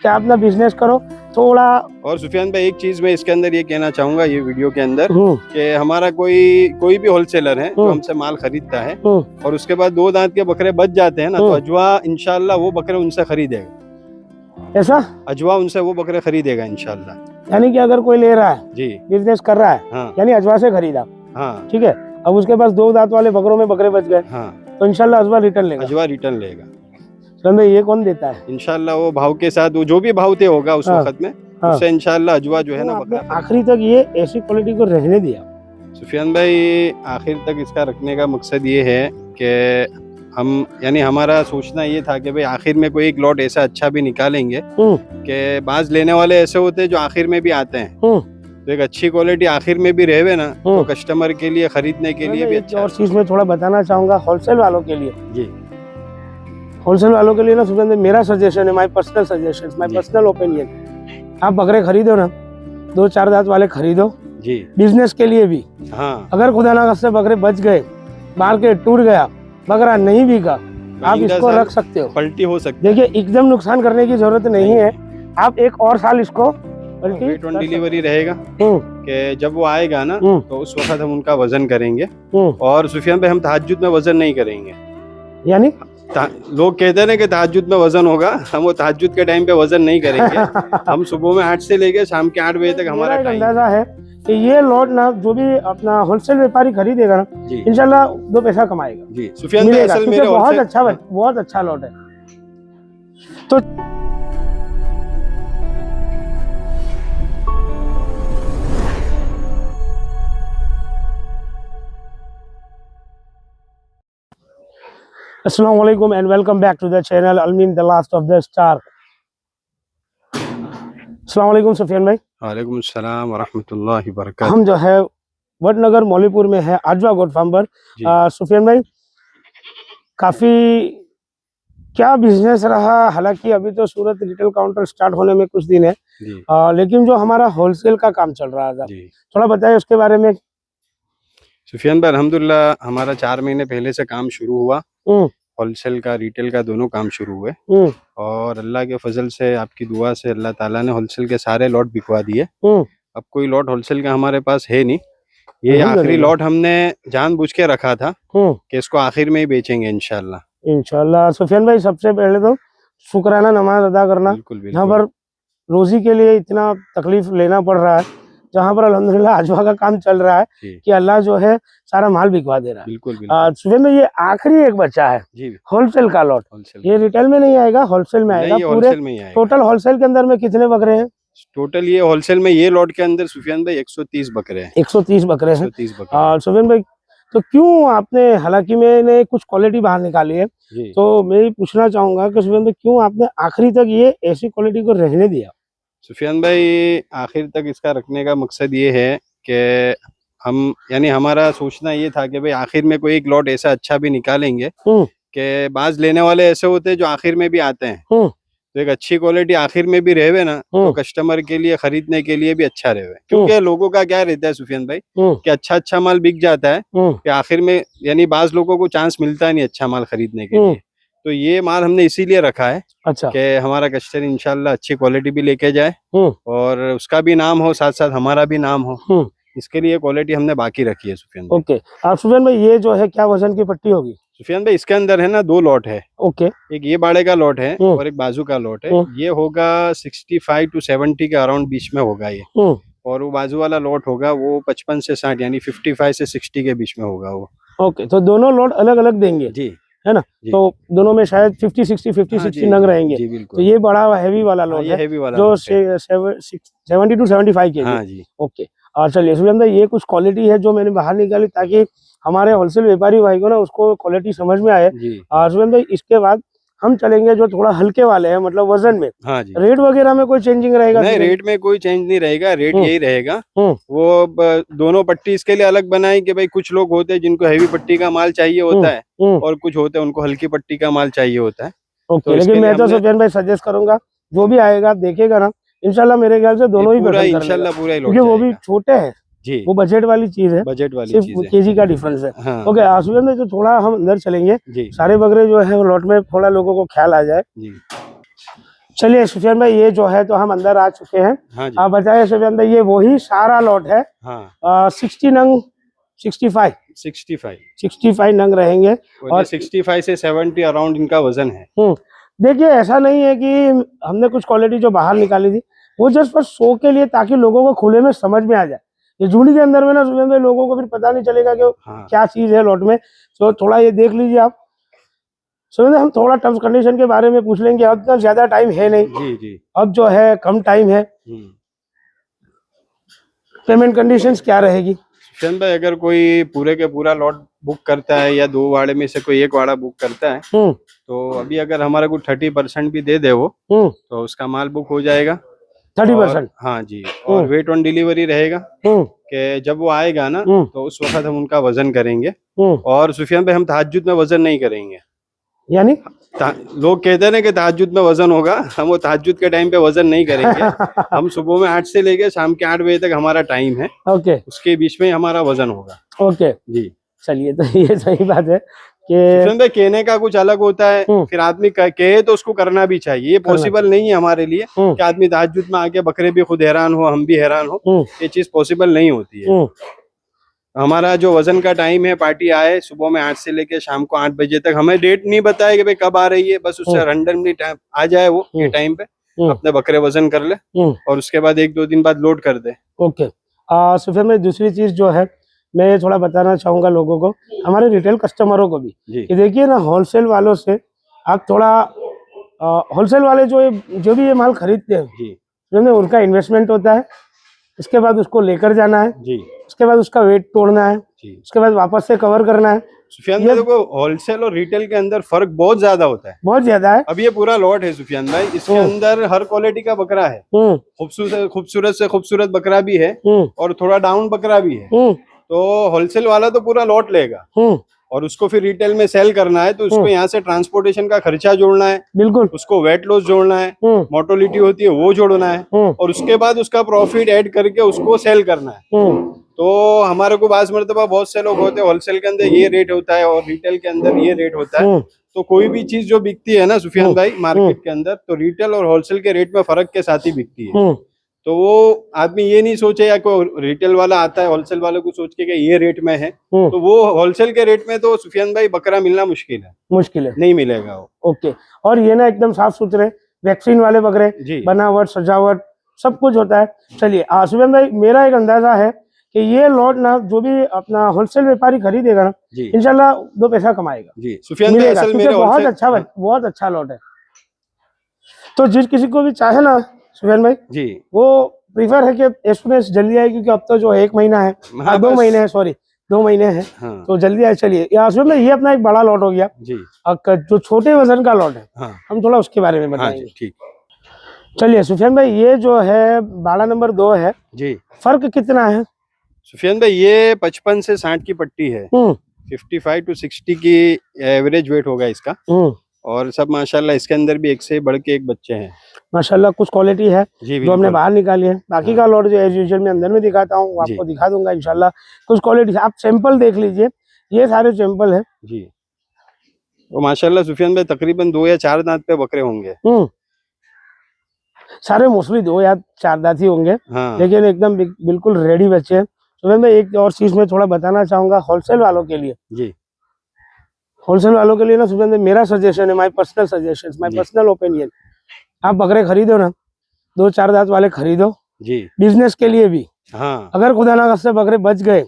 क्या अपना बिजनेस करो थोड़ा। और सुफियान भाई एक चीज मैं इसके अंदर ये कहना चाहूंगा ये वीडियो के अंदर कि हमारा कोई भी होलसेलर है जो हमसे माल खरीदता है और उसके बाद 2 दांत के बकरे बच जाते हैं ना, तो अजवा इंशाल्लाह वो बकरे उनसे खरीदेगा। ऐसा अजवा उनसे वो बकरे खरीदेगा इंशाल्लाह। यानी कि अगर कोई ले रहा है जी, बिजनेस कर रहा है, हाँ, यानी अजवा से खरीदा, हाँ, ठीक है, अब उसके पास 2 दांत वाले बकरों में बकरे बच गए, हाँ, तो इंशाल्लाह अजवा रिटर्न लेगा। अजवा रिटर्न लेगा। समझे, ये कौन देता है? इंशाल्लाह वो भाव के साथ, वो जो भी भाव ते होगा उस वक्त में, उससे इंशाल्लाह अजवा जो है ना बकरा। आखिरी तक ये ऐसी क्वालिटी को रहने दिया सुफियान भाई, आखिर तक इसका रखने का मकसद ये है कि हम यानी हमारा सोचना ये था कि भाई आखिर में कोई एक लॉट ऐसा अच्छा भी निकालेंगे कि बाज लेने वाले ऐसे होते हैं जो आखिर में भी आते हैं, तो एक अच्छी क्वालिटी आखिर में भी रहे ना तो कस्टमर के लिए खरीदने के लिए भी अच्छा। और चीज में थोड़ा बताना चाहूंगा होलसेल वालों के लिए जी, होलसेल वालों के लिए ना सुफियान भाई, मेरा सजेशन है, my personal suggestion, my personal opinion, आप बकरे खरीदो ना 2-4 दांत वाले खरीदो जी, बिजनेस के लिए भी। हाँ, अगर खुदा ना खास्ते बकरे बच गए, मार्केट टूट गया, बकरा नहीं बिका, आप इसको रख सकते हो, पलटी हो सकती है। देखिए एकदम नुकसान करने की जरूरत नहीं है, आप 1 और साल इसको वेट ऑन डिलीवरी रहेगा कि जब वो आएगा ना तो उस वक्त हम उनका वजन करेंगे। और सुफियान भाई हम तहज्जुद में वजन नहीं करेंगे, यानी लोग कहते हैं ना कि तहज्जुद में वजन होगा, हम वो तहज्जुद के टाइम पे वजन नहीं करेंगे। हम सुबह में 8 से लेके शाम के 8 बजे तक हमारा अंदाजा है कि ये लॉट ना जो भी अपना होलसेल व्यापारी खरीदेगा ना इंशाल्लाह 2 पैसा कमाएगा जी। सुफियान भाई असल मेरे बहुत अच्छा लॉट है। तो अस्सलाम वालेकुम and welcome back to the channel अलमीन the last of the star. अस्सलाम वालेकुम सुफियान भाई। वालेकुम सलाम व रहमतुल्लाहि व बरकातहू। हम जो है वडनगर मौलीपुर में है अजवा गोट फार्म पर। सुफियान भाई काफी क्या बिजनेस रहा, हालांकि अभी तो सूरत रिटेल काउंटर स्टार्ट होने में कुछ दिन है, लेकिन जो हमारा होलसेल का काम चल रहा था थोड़ा बताइए उसके बारे में। सुफियान भाई अल्हम्दुलिल्लाह हमारा 4 महीने पहले से काम शुरू हुआ, होलसेल का रिटेल का दोनों काम शुरू हुए और अल्लाह के फजल से आपकी दुआ से अल्लाह ताला ने होलसेल के सारे लॉट बिकवा दिए। अब कोई लॉट होलसेल का हमारे पास है नहीं, ये आखिरी लॉट हमने जानबूझ के रखा था कि इसको आखिर में ही बेचेंगे इंशाल्लाह। सुफियान भाई सबसे पहले तो शुक्राना नमाज अदा करना, यहाँ पर रोजी के लिए इतना तकलीफ लेना पड़ रहा है, जहाँ पर अल्हम्दुलिल्लाह अजवा का काम चल रहा है कि अल्लाह जो है सारा माल बिकवा दे रहा है। बिल्कुल सुफियान भाई ये आखिरी एक बच्चा है होलसेल का लॉट, ये रिटेल में नहीं आएगा, होलसेल में आएगा। पूरे टोटल होलसेल के अंदर में कितने बकरे हैं? टोटल ये होलसेल में ये लॉट के अंदर सुफियान भाई 130 बकरे हैं। 130 बकरे हैं। सुफियान भाई तो क्यों आपने, हालांकि मैंने कुछ क्वालिटी बाहर निकाली है, तो मैं ये पूछना चाहूंगा कि सुफियान भाई क्यों आपने आखिरी तक ये ऐसी क्वालिटी को रहने दिया? सुफियान भाई आखिर तक इसका रखने का मकसद ये है कि हम यानी हमारा सोचना ये था कि भाई आखिर में कोई एक लॉट ऐसा अच्छा भी निकालेंगे कि बाज लेने वाले ऐसे होते हैं जो आखिर में भी आते हैं, तो एक अच्छी क्वालिटी आखिर में भी रहे ना तो कस्टमर के लिए खरीदने के लिए भी अच्छा रहे। क्योंकि लोगों का क्या रहता है सुफियान भाई कि अच्छा माल बिक जाता है कि आखिर में यानी बाज लोगों को चांस मिलता नहीं अच्छा माल खरीदने के लिए, तो ये माल हमने इसीलिए रखा है कि हमारा कस्टमर इंशाल्लाह अच्छी क्वालिटी भी लेके जाए और उसका भी नाम हो, साथ साथ हमारा भी नाम हो, इसके लिए क्वालिटी हमने बाकी रखी है सुफियान भाई। ओके, सुफियान भाई ये जो है क्या वजन की पट्टी होगी? सुफियान भाई इसके अंदर है ना 2 लॉट है। ओके, एक ये बाड़े का लॉट है और एक बाजू का लॉट है। ये होगा 65 to 70 के अराउंड बीच में होगा ये, और वो बाजू वाला लॉट होगा वो 55 से 60 यानी 55 से 60 के बीच में होगा वो। ओके, तो दोनों लॉट अलग अलग देंगे जी, है ना? तो दोनों में शायद 50-60 नंग रहेंगे। तो ये बड़ा हैवी वाला लॉट है जो 70 to 75 के। हाँ जी, ओके। और चलिए सुफियान भाई ये कुछ क्वालिटी है जो मैंने बाहर निकाली ताकि हमारे होलसेल व्यापारी भाई को ना उसको क्वालिटी समझ में आए। और सुफियान भाई इसके बाद हम चलेंगे जो थोड़ा हल्के वाले हैं, मतलब वजन में। हाँ जी। रेट वगैरह में कोई चेंजिंग रहेगा? नहीं, रेट में कोई चेंज नहीं रहेगा, रेट यही रहेगा। वो दोनों पट्टी इसके लिए अलग बनाई कि भाई कुछ लोग होते हैं जिनको हैवी पट्टी का माल चाहिए होता है और कुछ होते हैं उनको हल्की पट्टी का माल चाहिए होता है। ओके, लेकिन मैं तो सुफियान भाई सजेस्ट करूंगा जो भी आएगा देखेगा ना इंशाल्लाह मेरे ख्याल से दोनों ही इंशाल्लाह पूरा ही, क्योंकि वो भी छोटे हैं जी, वो बजट वाली चीज है, बजट वाली सिर्फ चीज है, केजी का डिफरेंस है। हाँ। ओके सुफियान भाई तो थोड़ा हम अंदर चलेंगे, सारे बकरे जो है लॉट में थोड़ा लोगों को ख्याल आ जाए जी। चलिए सुफियान भाई, ये जो है तो हम अंदर आ चुके हैं। हाँ जी। आप बताइए सुफियान भाई, ये वही सारा लॉट है? हाँ। 60 नंग, 65 नंग रहेंगे और 65 से 70 अराउंड इनका वजन है। देखिए ऐसा नहीं है कि हमने कुछ क्वालिटी जो बाहर निकाली थी वो जस्ट पर शो के लिए, ताकि लोगों को खुले में समझ में आ जाए। ये झूड़ी के अंदर में ना सुफियान भाई, लोगों को फिर पता नहीं चलेगा कि क्या चीज है लॉट में। तो थोड़ा ये देख लीजिए आप। सुफियान भाई, हम थोड़ा टर्म्स कंडीशन के बारे में पूछ लेंगे, अब तक ज्यादा टाइम है नहीं। जी। अब जो है कम टाइम है। पेमेंट कंडीशंस क्या रहेगी? सुफियान भाई, अगर कोई पूरे के पूरा लॉट बुक करता है या 2 वाड़े में से कोई एक वाड़ा बुक करता है, तो अभी अगर हमारा को 30% भी दे दे वो, तो उसका माल बुक हो जाएगा 30%। हाँ जी। और वेट ऑन डिलीवरी रहेगा कि जब वो आएगा ना, तो उस वक्त हम उनका वजन करेंगे। और सुफियान भाई, हम तहज्जुद में वजन नहीं करेंगे। यानी लोग कहते हैं ना कि तहज्जुद में वजन होगा, हम वो तहज्जुद के टाइम पे वजन नहीं करेंगे। हम सुबह में 8 से लेके शाम के 8 बजे तक हमारा टाइम है। ओके। उसके बीच में हमारा वजन होगा। ओके जी। चलिए, तो ये सही बात है कि कहने का कुछ अलग होता है, फिर आदमी कहे तो उसको करना भी चाहिए। ये पॉसिबल नहीं है हमारे लिए कि आदमी तहज्जुद में आके बकरे भी खुद हैरान हो, हम भी हैरान हो। ये चीज पॉसिबल नहीं होती है। हमारा जो वजन का टाइम है, पार्टी आए सुबह में 8 से लेके शाम को 8 बजे तक, हमें डेट नहीं बताया कि भाई कब आ रही है, बस उससे रैंडमली आ जाए वो ये टाइम पे, अपने बकरे वजन कर ले और उसके बाद 1-2 दिन बाद लोड कर दे। ओके। सुफियान भाई, दूसरी चीज जो है मैं थोड़ा बताना चाहूंगा लोगों को, हमारे रिटेल कस्टमरों को भी, कि देखिए ना, होलसेल वालों से आप थोड़ा, होलसेल वाले जो भी ये माल खरीदते हैं जी, उनका इन्वेस्टमेंट होता है। इसके बाद उसको लेकर जाना है जी, उसके बाद उसका वेट तोड़ना है जी, उसके बाद वापस से कवर करना है। सुफियान भाई, देखो होलसेल और रिटेल के अंदर फर्क बहुत ज्यादा होता है, बहुत ज्यादा है। अब ये पूरा लॉट है सुफियान भाई, इसके अंदर हर क्वालिटी का बकरा है। खूबसूरत से खूबसूरत बकरा भी है और थोड़ा डाउन बकरा भी है। तो होलसेल वाला तो पूरा लॉट लेगा और उसको फिर रिटेल में सेल करना है, तो उसको यहाँ से ट्रांसपोर्टेशन का खर्चा जोड़ना है, बिल्कुल, उसको वेट लॉस जोड़ना है, मोर्टेलिटी होती है वो जोड़ना है, और उसके बाद उसका प्रॉफिट ऐड करके उसको सेल करना है। तो हमारे को बाज़ मर्तबा बहुत से लोग होते हैं, होलसेल के अंदर ये रेट होता है और रिटेल के अंदर ये रेट होता है। तो कोई भी चीज जो बिकती है ना सुफियान भाई मार्केट के अंदर, तो रिटेल और होलसेल के रेट में फर्क के साथ ही बिकती है। तो वो आदमी ये नहीं सोचे, या कोई रिटेल वाला आता है होलसेल वाले को सोच के कि ये रेट में है, तो वो होलसेल के रेट में तो सुफियान भाई बकरा मिलना मुश्किल है, नहीं मिलेगा वो। ओके। और ये ना एकदम साफ सुथरे वैक्सीन वाले बकरे, बनावट सजावट सब कुछ होता है। चलिए सुफियान भाई, मेरा एक अंदाजा है कि ये लॉट ना जो भी अपना होलसेल व्यापारी खरीदेगा ना, इंशाल्लाह 2 पैसा कमाएगा जी। सुफियान भाई, असल में बहुत अच्छा लॉट है। तो जिस किसी को भी चाहे ना सुफियान भाई जी, वो प्रीफर है कि एसएमएस जल्दी आए, क्योंकि अब तो जो 1 महीना है, 2 महीने है, सॉरी 2 महीने हैं, तो जल्दी आए। चलिए सुफियान भाई, ये अपना एक बड़ा लॉट हो गया जी। जो छोटे वजन का लॉट है, हम थोड़ा उसके बारे में बताएंगे। ठीक। चलिए सुफियान भाई, ये जो है बाड़ा नंबर 2 है जी, फर्क कितना है? सुफियान भाई, ये 55 से 60 की पट्टी है, 55 to 60 की एवरेज वेट होगा इसका, और सब माशाल्लाह इसके अंदर भी एक से बढ़ के एक बच्चे हैं माशाल्लाह। कुछ क्वालिटी है जो हमने बाहर निकाली है, बाकी का लॉट जो एज यूजुअल में अंदर में दिखाता हूँ, आपको दिखा दूंगा इंशाल्लाह। कुछ क्वालिटी आप सैंपल देख लीजिए, ये सारे सैंपल है जी। तो माशाल्लाह सुफियान भाई तकरीबन 2 या 4 दांत पे बकरे होंगे, सारे मोस्टली 2 या 4 दांत ही होंगे, लेकिन एकदम बिल्कुल रेडी बच्चे हैं। सुफियान भाई, एक और चीज मैं थोड़ा बताना चाहूंगा होलसेल वालों के लिए जी। होलसेल वालों के लिए ना सुफियान भाई, मेरा सजेशन है, my personal suggestion, my personal opinion, आप बकरे खरीदो ना, 2-4 दांत वाले खरीदो जी, बिजनेस के लिए भी। अगर खुदा ना खास्ता बकरे बच गए,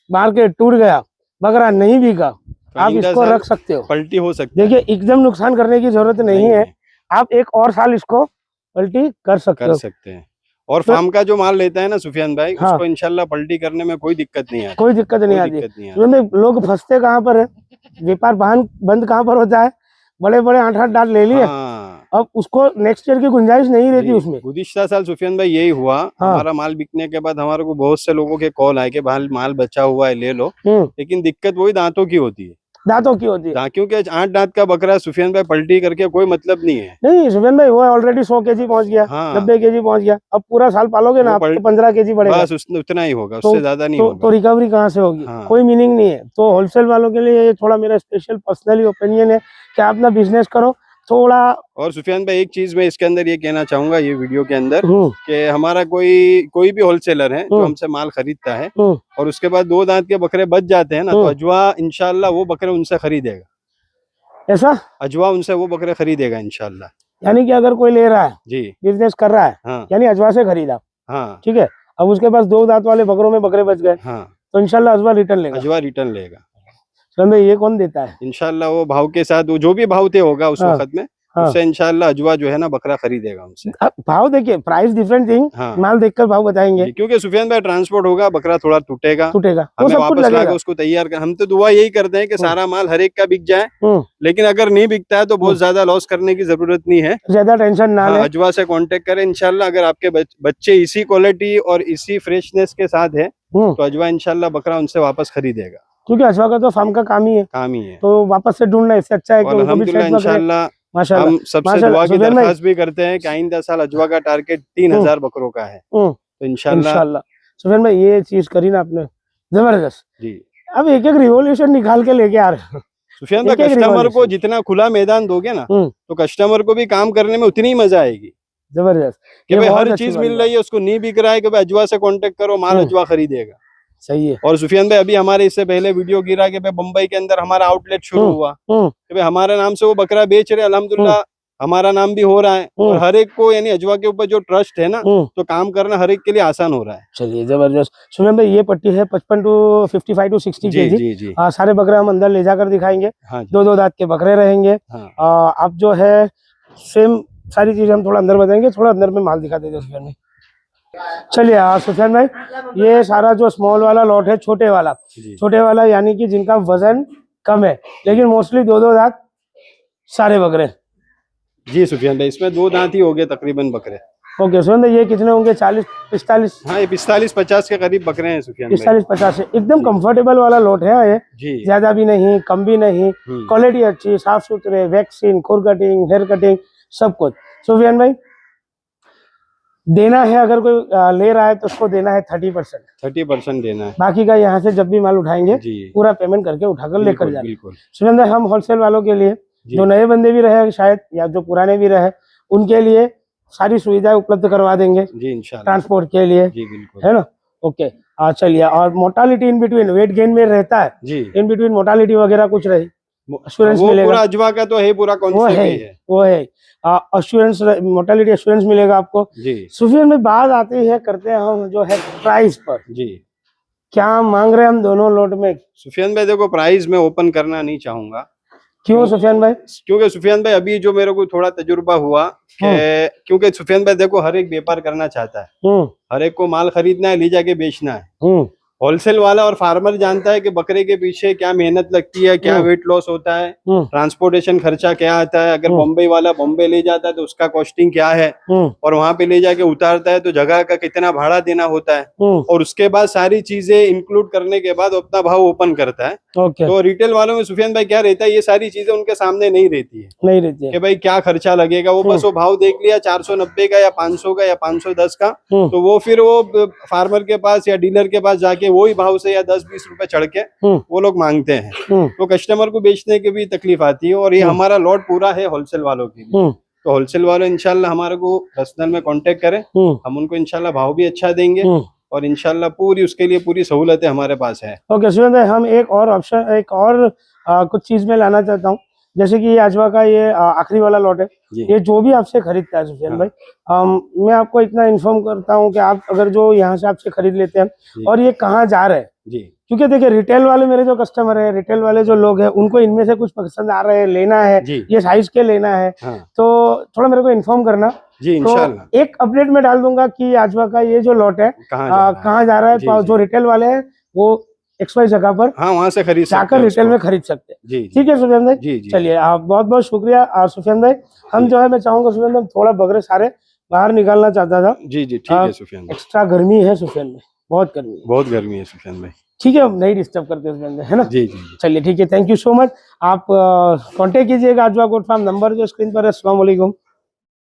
मार्केट टूट गया, बकरा नहीं बिका, तो आप इसको रख सकते हो, पलटी हो सकती है। देखिए एकदम नुकसान करने की जरूरत नहीं है, आप 1 और साल इसको पलटी कर सकते हैं। और फार्म का जो माल लेता है ना सुफियान भाई, उसको इंशाल्लाह पलटी करने में कोई दिक्कत नहीं आती, कोई दिक्कत नहीं आती। लोग फंसते कहाँ पर है, व्यापार बंद कहाँ पर होता है, बड़े बड़े 8-8 दांत ले लिए, अब उसको नेक्स्ट ईयर की गुंजाइश नहीं रहती उसमें। गुज़िश्ता साल सुफियान भाई यही हुआ, हमारा माल बिकने के बाद हमारे को बहुत से लोगों के कॉल आए कि माल बचा हुआ है ले लो, लेकिन दिक्कत वही दांतों की होती है, क्योंकि 8 दांत का बकरा सुफियान भाई पलटी करके कोई मतलब नहीं है। नहीं सुफियान भाई, वो ऑलरेडी 100 केजी पहुंच गया, 90 केजी पहुंच गया, अब पूरा साल पालोगे ना, आपको 15 केजी बढ़ेगा, बस उतना ही होगा, उससे ज्यादा नहीं होगा। तो रिकवरी कहाँ से होगी? कोई मीनिंग नहीं है। तो होलसेल वालों के लिए ये थोड़ा मेरा स्पेशल पर्सनली ओपिनियन है कि आप ना बिजनेस करो, थोड़ा। और सुफियान भाई एक चीज मैं इसके अंदर ये कहना चाहूंगा ये वीडियो के अंदर कि हमारा कोई भी होलसेलर है जो हमसे माल खरीदता है और उसके बाद 2 दांत के बकरे बच जाते हैं ना, तो अजवा इंशाल्लाह वो बकरे उनसे खरीदेगा। ऐसा अजवा उनसे वो बकरे खरीदेगा इंशाल्लाह। यानी कि अगर कोई ले रहा है जी, बिजनेस कर रहा है, हाँ, यानी अजवा से खरीदा, हाँ, ठीक है, अब उसके पास 2 दांत वाले बकरों में बकरे बच गए, हाँ, तो इंशाल्लाह अजवा रिटर्न लेगा। अजवा रिटर्न लेगा। ये कौन देता है? इंशाल्लाह वो भाव के साथ, वो जो भी भाव थे होगा उस वक्त में, उससे इंशाल्लाह अजवा जो है ना बकरा खरीदेगा उनसे। भाव देखिए, प्राइस डिफरेंट थिंग, माल देखकर भाव बताएंगे, क्योंकि सुफियान भाई ट्रांसपोर्ट होगा, बकरा थोड़ा टूटेगा, वो सब वापस लाकर उसको तैयार कर। हम तो दुआ यही करते हैं कि सारा माल हर एक का बिक जाए, लेकिन अगर नहीं बिकता है तो बहुत ज्यादा लॉस करने की जरूरत नहीं है, ज्यादा टेंशन ना ले। अजवा से कांटेक्ट करें इंशाल्लाह। अगर आपके बच्चे इसी क्वालिटी और इसी फ्रेशनेस के साथ है तो अजवा इंशाल्लाह बकरा उनसे वापस खरीदेगा, क्योंकि अजवा का तो फार्म का काम ही है, तो वापस से ढूंढना इससे अच्छा है कि अल्हम्दुलिल्लाह इंशाल्लाह। हम सबसे दुआ की दरख्वास्त भी करते हैं कि आइंदा साल अजवा का टारगेट 3000 बकरों का है, तो इंशाल्लाह। सुफियान भाई ये चीज करी ना आपने, जबरदस्त जी। अब एक रिवॉल्यूशन निकाल के लेके आ रहे हैं सुफियान भाई। कस्टमर को जितना खुला मैदान दोगे ना तो कस्टमर को भी काम करने में उतनी ही मजा आएगी। जबरदस्त कि भाई हर चीज मिल रही है, उसको नहीं बिक रहा है कि भाई अजवा से कांटेक्ट करो, माल अजवा खरीदेगा। सही है। और सुफियान भाई अभी हमारे इससे पहले वीडियो गिरा कि भाई बम्बई के अंदर हमारा आउटलेट शुरू हुआ कि भाई हमारे नाम से वो बकरा बेच रहे, अल्हम्दुलिल्लाह हमारा नाम भी हो रहा है और हर एक को यानी अजवा के ऊपर जो ट्रस्ट है ना, तो काम करना हर एक के लिए आसान हो रहा है। चलिए जबरदस्त। सुफियान भाई ये पट्टी है 55 to 55 to 60 जी, जी, जी। सारे बकरे हम अंदर ले जाकर दिखाएंगे। हाँ, 2 दांत के बकरे रहेंगे। आप जो है सेम सारी चीजें हम थोड़ा अंदर बताएंगे, थोड़ा अंदर में माल दिखा देते सुफियान भाई। चलिए सुफियान भाई, ये सारा जो स्मॉल वाला लॉट है, छोटे वाला यानी कि जिनका वजन कम है लेकिन मोस्टली 2 दांत सारे बकरे। जी सुफियान भाई, इसमें 2 दांत ही हो गए तकरीबन बकरे। ओके सुफियान भाई, ये कितने होंगे? 40-45? हाँ, ये 45-50 के करीब बकरे हैं सुफियान भाई। 45-50 है, एकदम कंफर्टेबल वाला लॉट है ये जी। ज्यादा भी नहीं कम भी नहीं, क्वालिटी अच्छी, साफ सुथरे, वैक्सीन, खुर कटिंग, हेयर कटिंग, सब कुछ। सुफियान भाई देना है, अगर कोई ले रहा है तो उसको देना है 30% देना है, बाकी का यहाँ से जब भी माल उठाएंगे पूरा पेमेंट करके उठाकर लेकर जाएंगे। सुफियान भाई हम होलसेल वालों के लिए, जो नए बंदे भी रहे शायद या जो पुराने भी रहे, उनके लिए सारी सुविधाएं उपलब्ध करवा देंगे जी इंशाल्लाह, ट्रांसपोर्ट के लिए जी, बिल्कुल, है ना। ओके चलिए, और mortality in between, weight gain में रहता है जी, इन बिटवीन मोर्टालिटी वगैरह कुछ रही, एश्योरेंस मिलेगा? पूरा अजवा का तो है, पूरा कॉन्सेप्ट वो है एश्योरेंस, मोर्टालिटी एश्योरेंस मिलेगा आपको जी। सुफियान में बात आती है, करते हैं हम जो है प्राइस पर जी, क्या मांग रहे हैं हम दोनों लॉट में? सुफियान भाई देखो, प्राइस में ओपन करना नहीं चाहूंगा। क्यों सुफियान भाई? क्योंकि सुफियान भाई अभी जो मेरे को थोड़ा तजुर्बा हुआ क्योंकि सुफियान भाई देखो हर एक व्यापार करना चाहता है, हर एक को माल खरीदना है, ले जाके बेचना है। होलसेल वाला और फार्मर जानता है कि बकरे के पीछे क्या मेहनत लगती है, क्या वेट लॉस होता है, ट्रांसपोर्टेशन खर्चा क्या आता है, अगर बॉम्बे वाला बॉम्बे ले जाता है तो उसका कॉस्टिंग क्या है, और वहां पे ले जाके उतारता है तो जगह का कितना भाड़ा देना होता है, और उसके बाद सारी चीजें इंक्लूड करने के बाद अपना भाव ओपन करता है। तो रिटेल वालों में सुफियान भाई क्या रहता है, ये सारी चीजें उनके सामने नहीं रहती है कि भाई क्या खर्चा लगेगा। वो बस वो भाव देख लिया 490 का या 500 का या 510 का, तो वो फिर वो फार्मर के पास या डीलर के पास जाके वही भाव से या 10-20 रुपए चढ़ के वो लोग मांगते हैं, तो कस्टमर को बेचने की भी तकलीफ आती है। और ये हमारा लॉट पूरा है होलसेल वालों के लिए, तो होलसेल वाले इंशाल्लाह हमारे को पर्सनल में कांटेक्ट करें, हम उनको इंशाल्लाह भाव भी अच्छा देंगे और इंशाल्लाह पूरी उसके लिए पूरी सहूलतें हमारे पास है। ओके सुफियान भाई, हम एक और ऑप्शन, एक और कुछ चीज में लाना चाहता हूँ, जैसे कि ये अजवा का ये आखिरी वाला लॉट है, ये जो भी आपसे खरीदता है सुफियान भाई, मैं आपको इतना इन्फॉर्म करता हूँ कि आप अगर जो यहाँ से आपसे खरीद लेते हैं और ये कहाँ जा रहे हैं जी, क्योंकि देखिए रिटेल वाले मेरे जो कस्टमर है, रिटेल वाले जो लोग हैं, उनको इनमें से कुछ पसंद आ रहे हैं, लेना है, ये साइज के लेना है, तो थोड़ा मेरे को इन्फॉर्म करना जी इंशाल्लाह। तो एक अपडेट में डाल दूंगा कि अजवा का ये जो लॉट है कहाँ जा रहा है, तो जो रिटेल वाले हैं वो XY जगह पर वहाँ से खरीद जाकर रिटेल में खरीद सकते हैं। ठीक है सुफियान भाई जी, चलिए आप बहुत बहुत शुक्रिया सुफियान भाई। हम जो है, मैं चाहूंगा सुफियान भाई थोड़ा बकरे सारे बाहर निकालना चाहता था जी, ठीक है सुफियान भाई। एक्स्ट्रा गर्मी है सुफियान भाई, बहुत गर्मी है सुफियान भाई। ठीक है, हम नहीं डिस्टर्ब करते है ना जी। चलिए ठीक है, थैंक यू सो मच। आप कांटेक्ट कीजिएगा अजवा गोट फार्म, नंबर जो स्क्रीन पर है। अस्सलाम वालेकुम।